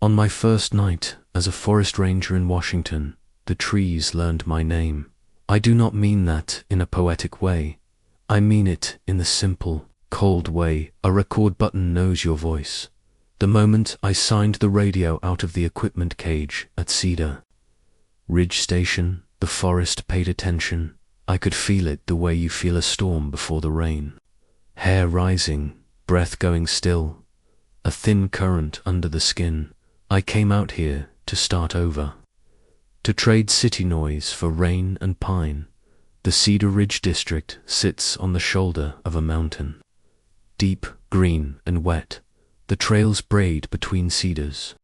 On my first night as a forest ranger in Washington, the trees learned my name. I do not mean that in a poetic way. I mean it in the simple, cold way a record button knows your voice. The moment I signed the radio out of the equipment cage at Cedar Ridge Station, the forest paid attention. I could feel it the way you feel a storm before the rain. Hair rising, breath going still, a thin current under the skin. I came out here to start over, to trade city noise for rain and pine. The Cedar Ridge district sits on the shoulder of a mountain, deep, green, and wet. The trails braid between cedars,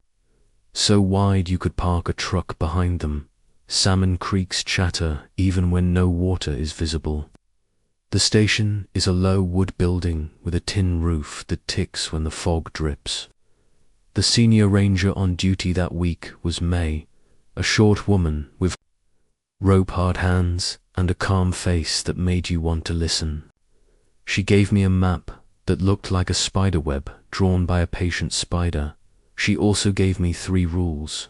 so wide you could park a truck behind them. Salmon creeks chatter even when no water is visible. The station is a low wood building with a tin roof that ticks when the fog drips. The senior ranger on duty that week was May, a short woman with rope-hard hands and a calm face that made you want to listen. She gave me a map that looked like a spider web drawn by a patient spider. She also gave me 3 rules.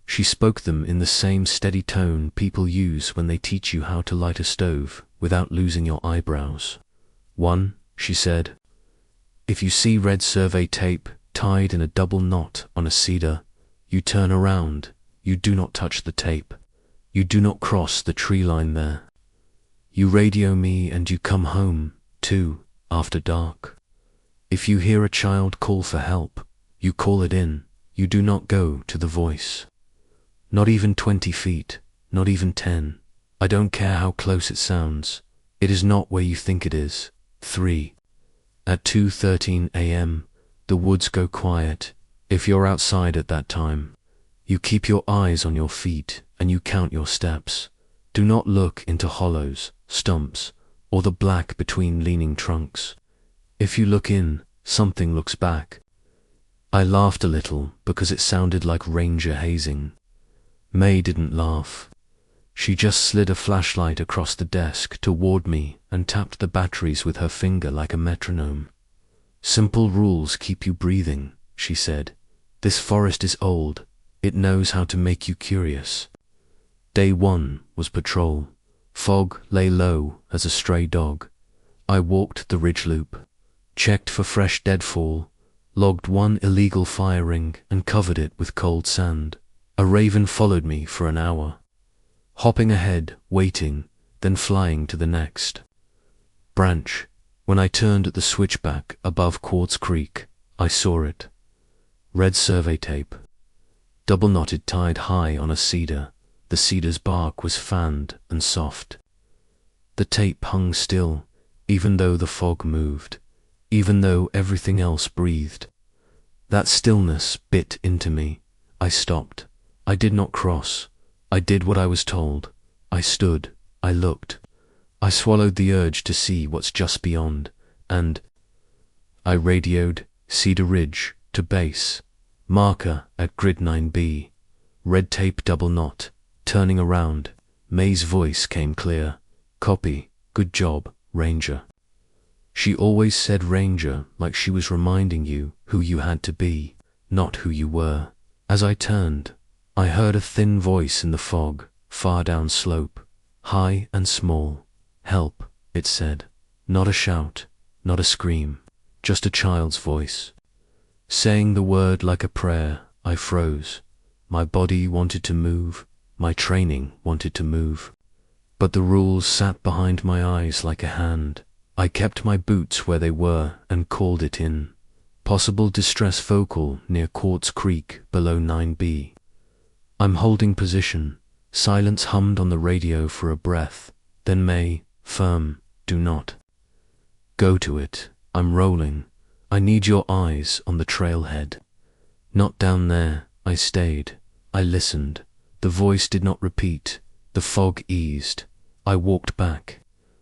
She spoke them in the same steady tone people use when they teach you how to light a stove without losing your eyebrows. 1, she said, if you see red survey tape tied in a double knot on a cedar, you turn around, you do not touch the tape. You do not cross the tree line there. You radio me and you come home, too, after dark. If you hear a child call for help, you call it in. You do not go to the voice. Not even 20 feet, not even 10. I don't care how close it sounds. It is not where you think it is. 3. At 2:13 a.m., the woods go quiet. If you're outside at that time, you keep your eyes on your feet and you count your steps. Do not look into hollows, stumps, or the black between leaning trunks. If you look in, something looks back. I laughed a little because it sounded like ranger hazing. May didn't laugh. She just slid a flashlight across the desk toward me and tapped the batteries with her finger like a metronome. Simple rules keep you breathing, she said. This forest is old. It knows how to make you curious. Day 1 was patrol. Fog lay low as a stray dog. I walked the ridge loop, checked for fresh deadfall, logged 1 illegal fire ring and covered it with cold sand. A raven followed me for an hour, hopping ahead, waiting, then flying to the next branch. When I turned at the switchback above Quartz Creek, I saw it. Red survey tape, double knotted tied high on a cedar. The cedar's bark was fanned and soft. The tape hung still, even though the fog moved, even though everything else breathed. That stillness bit into me. I stopped. I did not cross. I did what I was told. I stood. I looked. I swallowed the urge to see what's just beyond, and I radioed Cedar Ridge to base. Marker at grid 9B. Red tape double knot. Turning around, May's voice came clear. Copy. Good job, Ranger. She always said Ranger like she was reminding you who you had to be, not who you were. As I turned, I heard a thin voice in the fog, far down slope, high and small. Help, it said. Not a shout, not a scream, just a child's voice. Saying the word like a prayer, I froze. My body wanted to move, my training wanted to move. But the rules sat behind my eyes like a hand. I kept my boots where they were and called it in. Possible distress vocal near Quartz Creek below 9B. I'm holding position. Silence hummed on the radio for a breath. Then May, firm, do not go to it. I'm rolling. I need your eyes on the trailhead. Not down there. I stayed. I listened. The voice did not repeat. The fog eased. I walked back,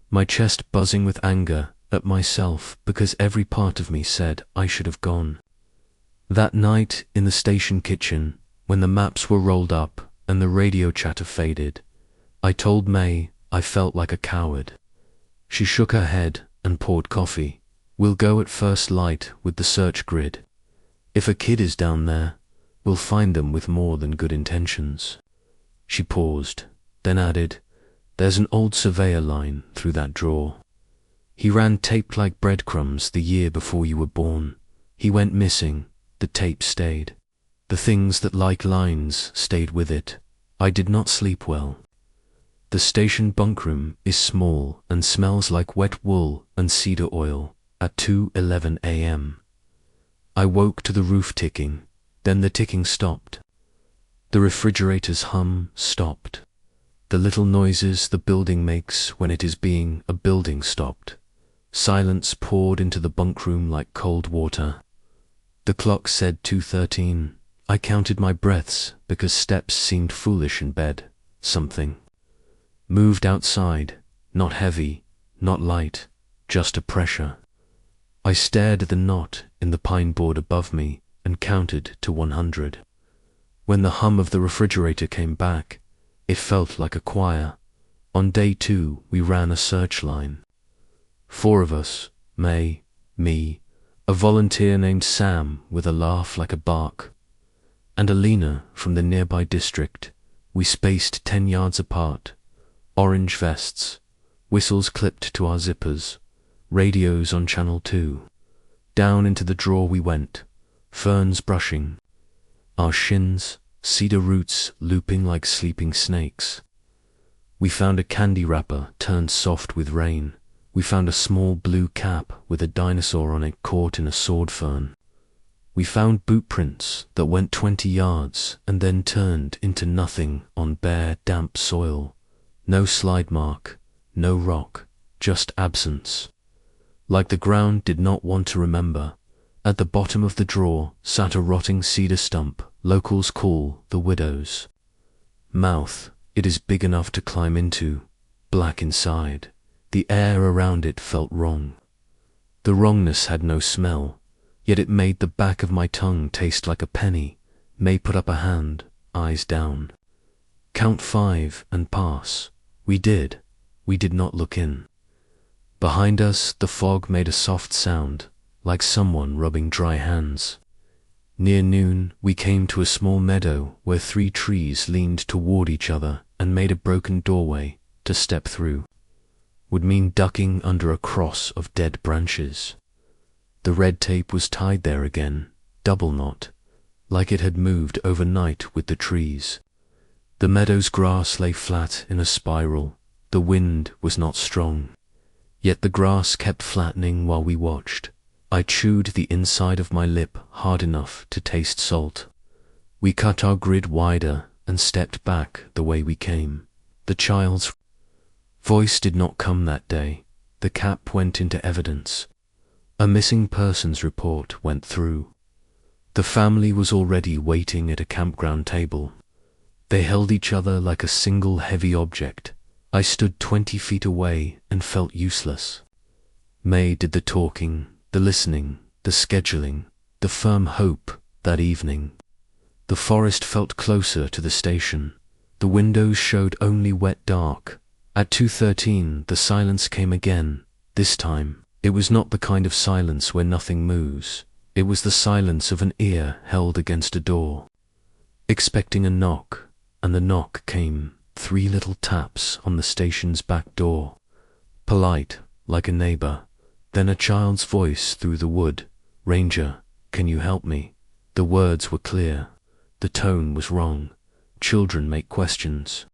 my chest buzzing with anger at myself because every part of me said I should have gone. That night in the station kitchen, when the maps were rolled up and the radio chatter faded, I told May I felt like a coward. She shook her head and poured coffee. We'll go at first light with the search grid. If a kid is down there, We'll find them with more than good intentions. She paused, then added, "There's an old surveyor line through that drawer. He ran tape like breadcrumbs the year before you were born. He went missing, the tape stayed. The things that like lines stayed with it. I did not sleep well. The station bunkroom is small and smells like wet wool and cedar oil at 2:11 a.m. I woke to the roof ticking, then the ticking stopped. The refrigerator's hum stopped. The little noises the building makes when it is being a building stopped. Silence poured into the bunkroom like cold water. The clock said 2:13. I counted my breaths because steps seemed foolish in bed. Something moved outside, not heavy, not light, just a pressure. I stared at the knot in the pine board above me and counted to 100. When the hum of the refrigerator came back, it felt like a choir. On day 2, we ran a search line. 4 of us, May, me, a volunteer named Sam with a laugh like a bark, and Alina from the nearby district. We spaced 10 yards apart, orange vests, whistles clipped to our zippers, radios on channel 2. Down into the drawer we went, ferns brushing our shins, cedar roots looping like sleeping snakes. We found a candy wrapper turned soft with rain. We found a small blue cap with a dinosaur on it caught in a sword fern. We found boot prints that went 20 yards and then turned into nothing on bare, damp soil. No slide mark, no rock, just absence. Like the ground did not want to remember. At the bottom of the drawer sat a rotting cedar stump locals call the widow's mouth. It is big enough to climb into, black inside. The air around it felt wrong. The wrongness had no smell, yet it made the back of my tongue taste like a penny. May put up a hand, eyes down. Count 5 and pass. We did. We did not look in. Behind us, the fog made a soft sound, like someone rubbing dry hands. Near noon, we came to a small meadow where 3 trees leaned toward each other and made a broken doorway. To step through would mean ducking under a cross of dead branches. The red tape was tied there again, double knot, like it had moved overnight with the trees. The meadow's grass lay flat in a spiral. The wind was not strong, yet the grass kept flattening while we watched. I chewed the inside of my lip hard enough to taste salt. We cut our grid wider and stepped back the way we came. The child's voice did not come that day. The cap went into evidence. A missing persons report went through. The family was already waiting at a campground table. They held each other like a single heavy object. I stood 20 feet away and felt useless. May did the talking, the listening, the scheduling, the firm hope that evening. The forest felt closer to the station. The windows showed only wet dark. At 2:13 the silence came again. This time, it was not the kind of silence where nothing moves. It was the silence of an ear held against a door, expecting a knock, and the knock came. 3 little taps on the station's back door, polite, like a neighbor. Then a child's voice through the wood. "Ranger, can you help me?" The words were clear. The tone was wrong. Children make questions.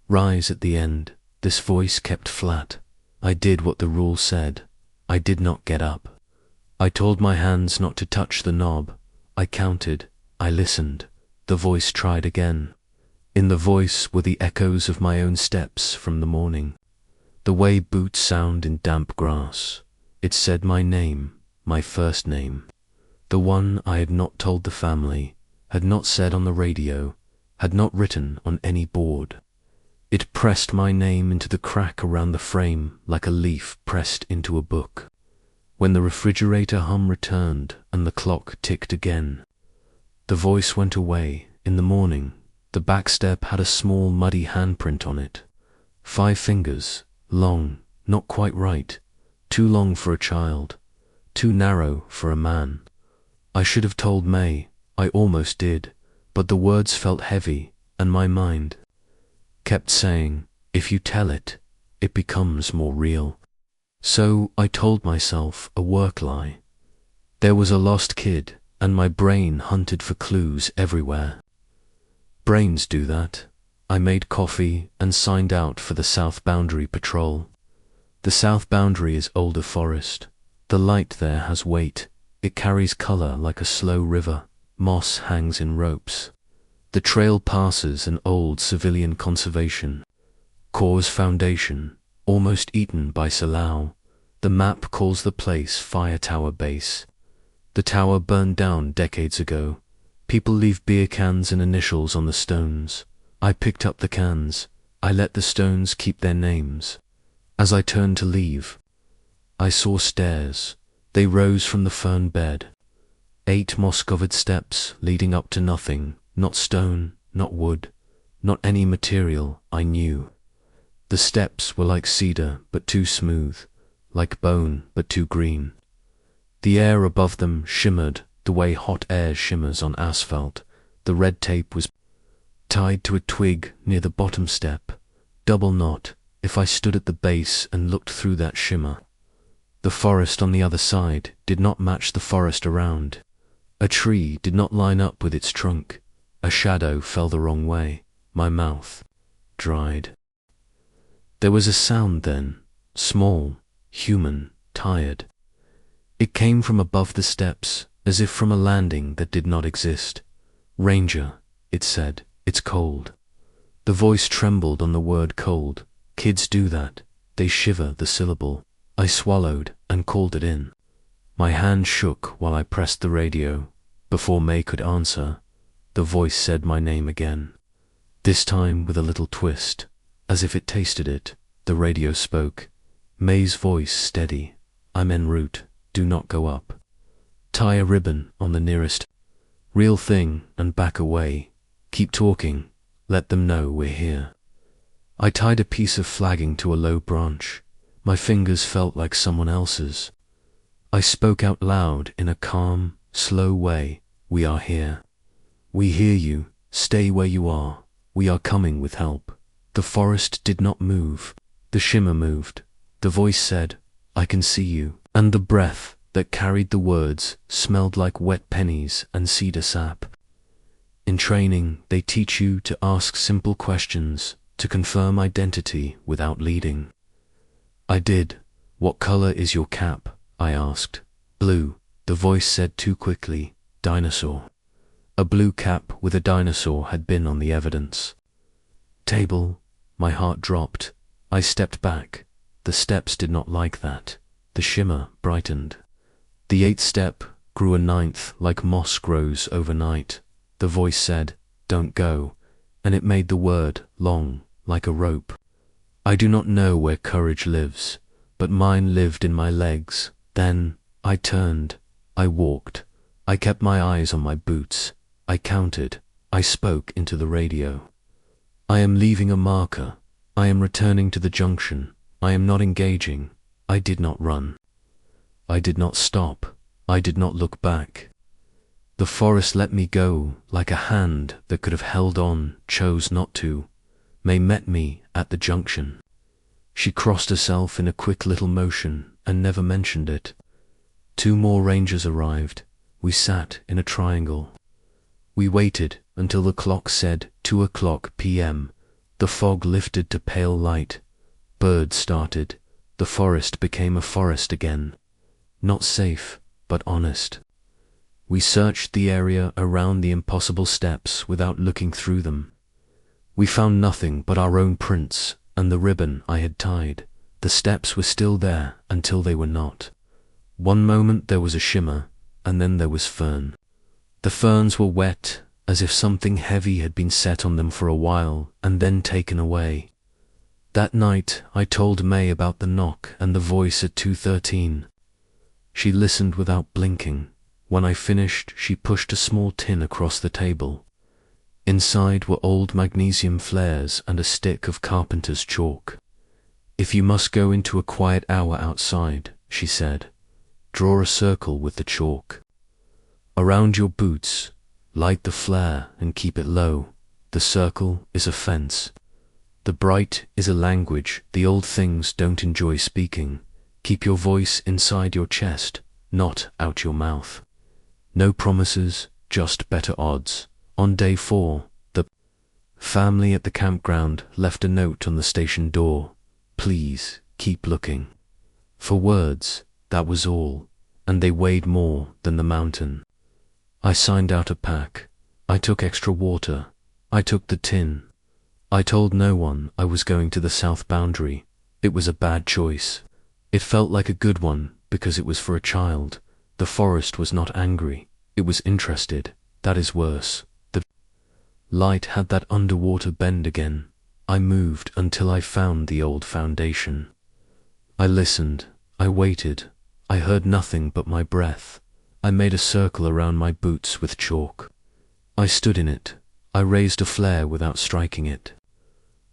Rise at the end. This voice kept flat. I did what the rule said. I did not get up. I told my hands not to touch the knob. I counted. I listened. The voice tried again. In the voice were the echoes of my own steps from the morning. The way boots sound in damp grass. It said my name, my first name. The one I had not told the family, had not said on the radio, had not written on any board. It pressed my name into the crack around the frame like a leaf pressed into a book. When the refrigerator hum returned and the clock ticked again, the voice went away. In the morning, the back step had a small muddy handprint on it. 5 fingers, long, not quite right, too long for a child, too narrow for a man. I should have told May. I almost did. But the words felt heavy, and my mind kept saying, if you tell it, it becomes more real. So I told myself a work lie. There was a lost kid, and my brain hunted for clues everywhere. Brains do that. I made coffee and signed out for the South Boundary Patrol. The South Boundary is older forest. The light there has weight. It carries color like a slow river. Moss hangs in ropes. The trail passes an old civilian conservation Corps foundation, almost eaten by Salau. The map calls the place Fire Tower Base. The tower burned down decades ago. People leave beer cans and initials on the stones. I picked up the cans. I let the stones keep their names. As I turned to leave, I saw stairs. They rose from the fern bed. 8 moss-covered steps leading up to nothing, not stone, not wood, not any material I knew. The steps were like cedar, but too smooth, like bone, but too green. The air above them shimmered the way hot air shimmers on asphalt. The red tape was tied to a twig near the bottom step, double knot. If I stood at the base and looked through that shimmer, the forest on the other side did not match the forest around. A tree did not line up with its trunk. A shadow fell the wrong way. My mouth dried. There was a sound then, small, human, tired. It came from above the steps, as if from a landing that did not exist. Ranger, it said, it's cold. The voice trembled on the word cold. Kids do that. They shiver the syllable. I swallowed and called it in. My hand shook while I pressed the radio. Before May could answer, the voice said my name again. This time with a little twist, as if it tasted it. The radio spoke. May's voice steady. I'm en route. Do not go up. Tie a ribbon on the nearest real thing and back away. Keep talking. Let them know we're here. I tied a piece of flagging to a low branch. My fingers felt like someone else's. I spoke out loud in a calm, slow way. We are here. We hear you. Stay where you are. We are coming with help. The forest did not move. The shimmer moved. The voice said, I can see you. And the breath that carried the words smelled like wet pennies and cedar sap. In training, they teach you to ask simple questions, to confirm identity without leading. I did. What color is your cap? I asked. Blue. The voice said too quickly. Dinosaur. A blue cap with a dinosaur had been on the evidence. Table. My heart dropped. I stepped back. The steps did not like that. The shimmer brightened. The 8th step grew a 9th like moss grows overnight. The voice said, don't go, and it made the word long, like a rope. I do not know where courage lives, but mine lived in my legs. Then I turned. I walked. I kept my eyes on my boots. I counted. I spoke into the radio. I am leaving a marker. I am returning to the junction. I am not engaging. I did not run. I did not stop. I did not look back. The forest let me go, like a hand that could have held on, chose not to. May met me at the junction. She crossed herself in a quick little motion and never mentioned it. 2 more rangers arrived. We sat in a triangle. We waited until the clock said 2:00 p.m. The fog lifted to pale light. Birds started. The forest became a forest again. Not safe, but honest. We searched the area around the impossible steps without looking through them. We found nothing but our own prints and the ribbon I had tied. The steps were still there until they were not. One moment there was a shimmer, and then there was fern. The ferns were wet, as if something heavy had been set on them for a while and then taken away. That night I told May about the knock and the voice at 2:13. She listened without blinking. When I finished, she pushed a small tin across the table. Inside were old magnesium flares and a stick of carpenter's chalk. If you must go into a quiet hour outside, she said, draw a circle with the chalk. Around your boots, Light the flare and keep it low. The circle is a fence. The bright is a language the old things don't enjoy speaking. Keep your voice inside your chest, not out your mouth. No promises, just better odds. On day 4, the family at the campground left a note on the station door. Please keep looking. For words, that was all, and they weighed more than the mountain. I signed out a pack. I took extra water. I took the tin. I told no one I was going to the south boundary. It was a bad choice. It felt like a good one because it was for a child. The forest was not angry. It was interested. That is worse. The light had that underwater bend again. I moved until I found the old foundation. I listened. I waited. I heard nothing but my breath. I made a circle around my boots with chalk. I stood in it. I raised a flare without striking it.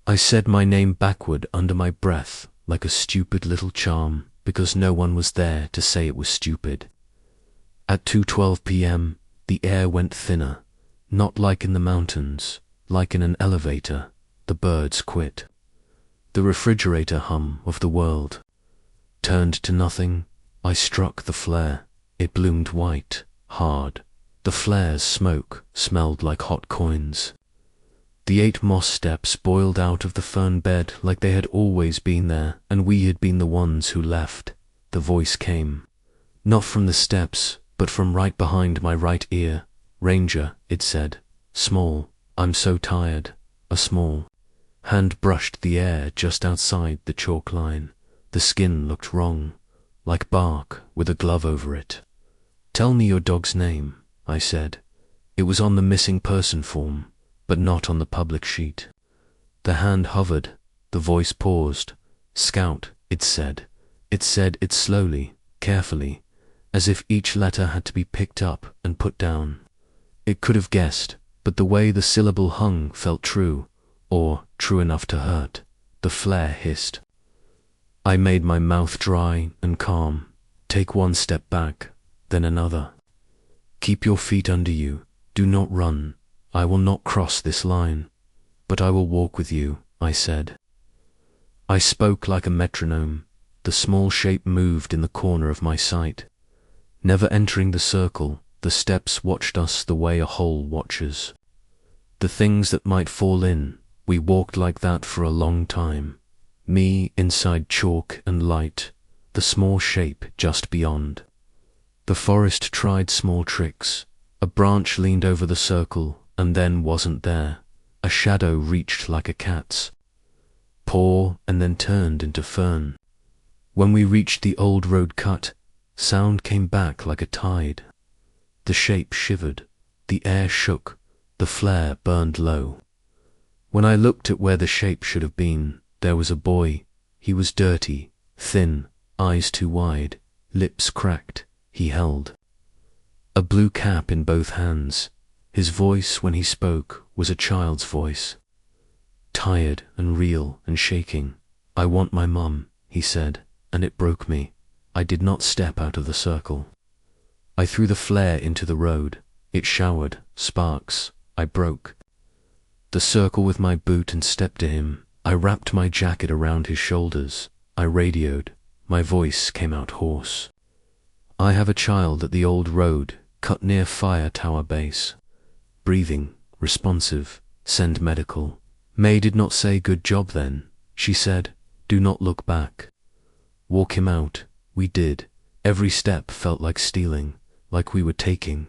I said my name backward under my breath like a stupid little charm because no one was there to say it was stupid. At 2:12 p.m., the air went thinner, not like in the mountains, like in an elevator. The birds quit. The refrigerator hum of the world turned to nothing. I struck the flare. It bloomed white, hard. The flare's smoke smelled like hot coins. The 8 moss steps boiled out of the fern bed like they had always been there, and we had been the ones who left. The voice came, not from the steps, but from right behind my right ear. Ranger, it said. Small. I'm so tired. A small hand brushed the air just outside the chalk line. The skin looked wrong, like bark with a glove over it. Tell me your dog's name, I said. It was on the missing person form, but not on the public sheet. The hand hovered. The voice paused. Scout, it said. It said it slowly, carefully, as if each letter had to be picked up and put down. It could have guessed, but the way the syllable hung felt true, or true enough to hurt. The flare hissed. I made my mouth dry and calm. Take 1 step back, then another. Keep your feet under you. Do not run. I will not cross this line, but I will walk with you, I said. I spoke like a metronome. The small shape moved in the corner of my sight. Never entering the circle, the steps watched us the way a hole watches. The things that might fall in, we walked like that for a long time. Me inside chalk and light, the small shape just beyond. The forest tried small tricks. A branch leaned over the circle and then wasn't there. A shadow reached like a cat's paw and then turned into fern. When we reached the old road cut, sound came back like a tide. The shape shivered. The air shook. The flare burned low. When I looked at where the shape should have been, there was a boy. He was dirty, thin, eyes too wide, lips cracked. He held a blue cap in both hands. His voice when he spoke was a child's voice, tired and real and shaking. I want my mum, he said, and it broke me. I did not step out of the circle. I threw the flare into the road. It showered, sparks. I broke the circle with my boot and stepped to him. I wrapped my jacket around his shoulders. I radioed. My voice came out hoarse. I have a child at the old road, cut near Fire Tower Base. Breathing, responsive, send medical. May did not say good job then. She said, do not look back. Walk him out. We did. Every step felt like stealing, like we were taking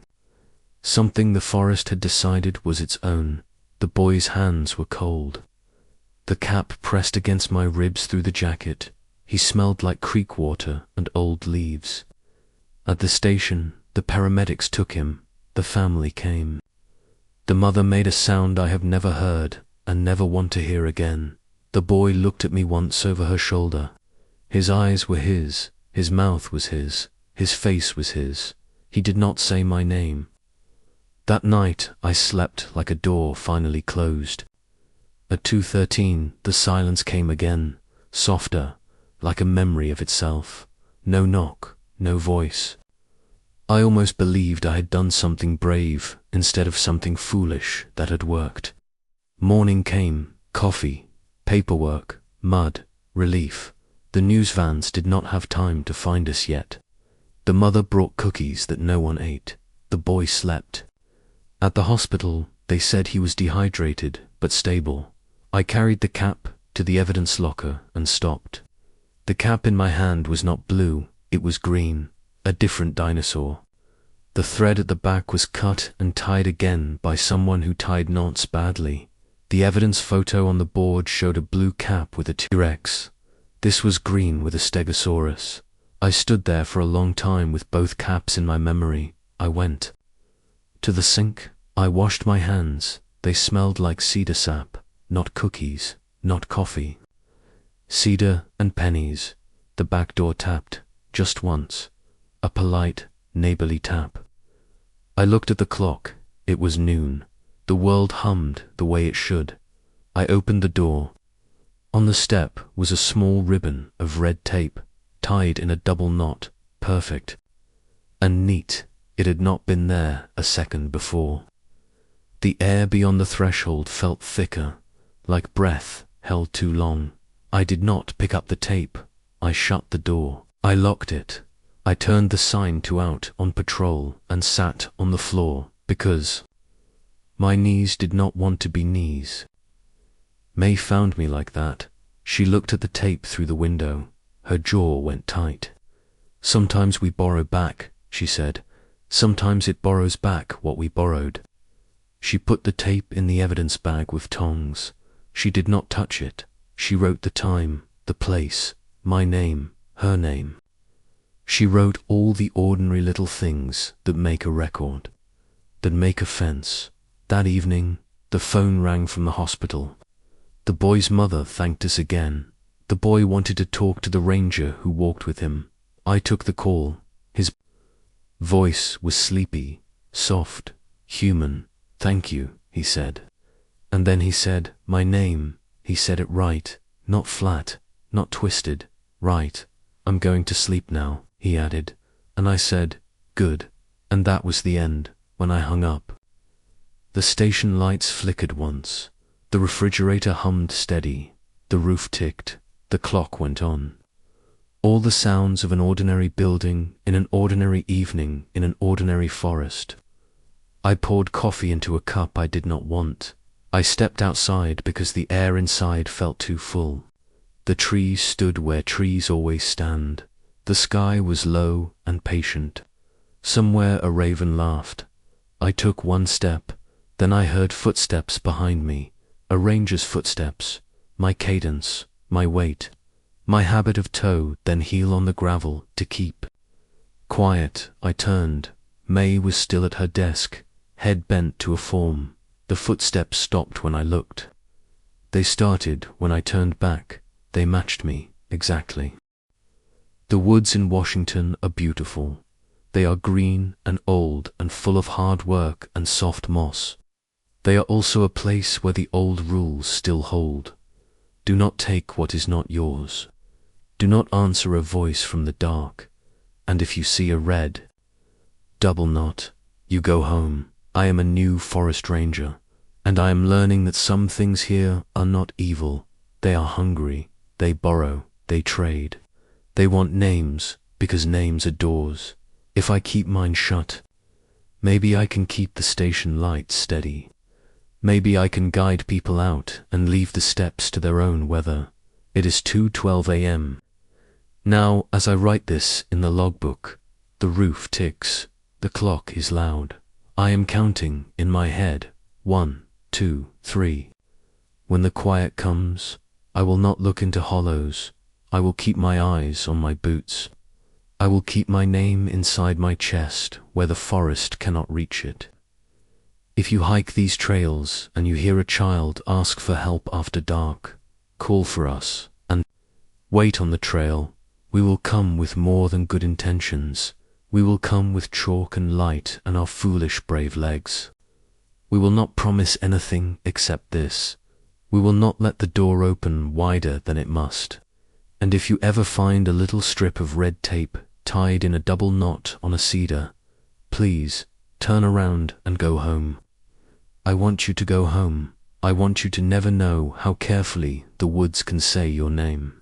something the forest had decided was its own. The boy's hands were cold. The cap pressed against my ribs through the jacket. He smelled like creek water and old leaves. At the station, the paramedics took him. The family came. The mother made a sound I have never heard and never want to hear again. The boy looked at me once over her shoulder. His eyes were his mouth was his face was his. He did not say my name. That night I slept like a door finally closed. At 2:13 the silence came again, softer, like a memory of itself. No knock, no voice. I almost believed I had done something brave instead of something foolish that had worked. Morning came, coffee, paperwork, mud, relief. The news vans did not have time to find us yet. The mother brought cookies that no one ate. The boy slept. At the hospital, they said he was dehydrated but stable. I carried the cap to the evidence locker and stopped. The cap in my hand was not blue, it was green, a different dinosaur. The thread at the back was cut and tied again by someone who tied knots badly. The evidence photo on the board showed a blue cap with a T-Rex. This was green with a Stegosaurus. I stood there for a long time with both caps in my memory. I went to the sink. I washed my hands. They smelled like cedar sap, not cookies, not coffee. Cedar and pennies. The back door tapped, just once. A polite, neighborly tap. I looked at the clock. It was noon. The world hummed the way it should. I opened the door. On the step was a small ribbon of red tape, tied in a double knot, perfect and neat. It had not been there a second before. The air beyond the threshold felt thicker, like breath held too long. I did not pick up the tape. I shut the door. I locked it. I turned the sign to out on patrol and sat on the floor because my knees did not want to be knees. May found me like that. She looked at the tape through the window. Her jaw went tight. Sometimes we borrow back, she said. Sometimes it borrows back what we borrowed. She put the tape in the evidence bag with tongs. She did not touch it. She wrote the time, the place, my name, her name. She wrote all the ordinary little things that make a record, that make a fence. That evening, the phone rang from the hospital. The boy's mother thanked us again. The boy wanted to talk to the ranger who walked with him. I took the call. His voice was sleepy, soft, human. "Thank you," he said. And then he said, "My name." He said it right, not flat, not twisted, right. "I'm going to sleep now," he added. And I said, "Good." And that was the end. When I hung up, the station lights flickered once. The refrigerator hummed steady. The roof ticked. The clock went on. All the sounds of an ordinary building in an ordinary evening in an ordinary forest. I poured coffee into a cup I did not want. I stepped outside because the air inside felt too full. The trees stood where trees always stand. The sky was low and patient. Somewhere a raven laughed. I took one step. Then I heard footsteps behind me. A ranger's footsteps. My cadence, my weight, my habit of toe, then heel on the gravel to keep quiet. I turned. May was still at her desk, head bent to a form. The footsteps stopped when I looked. They started when I turned back. They matched me, exactly. The woods in Washington are beautiful. They are green and old and full of hard work and soft moss. They are also a place where the old rules still hold. Do not take what is not yours. Do not answer a voice from the dark. And if you see a red double knot, you go home. I am a new forest ranger, and I am learning that some things here are not evil. They are hungry. They borrow. They trade. They want names, because names are doors. If I keep mine shut, maybe I can keep the station lights steady. Maybe I can guide people out and leave the steps to their own weather. It is 2:12 a.m. Now, as I write this in the logbook, the roof ticks. The clock is loud. I am counting in my head. 1, 2, 3. When the quiet comes, I will not look into hollows. I will keep my eyes on my boots. I will keep my name inside my chest where the forest cannot reach it. If you hike these trails and you hear a child ask for help after dark, call for us and wait on the trail. We will come with more than good intentions. We will come with chalk and light and our foolish brave legs. We will not promise anything except this. We will not let the door open wider than it must. And if you ever find a little strip of red tape tied in a double knot on a cedar, Please, turn around and go home. I want you to go home. I want you to never know how carefully the woods can say your name.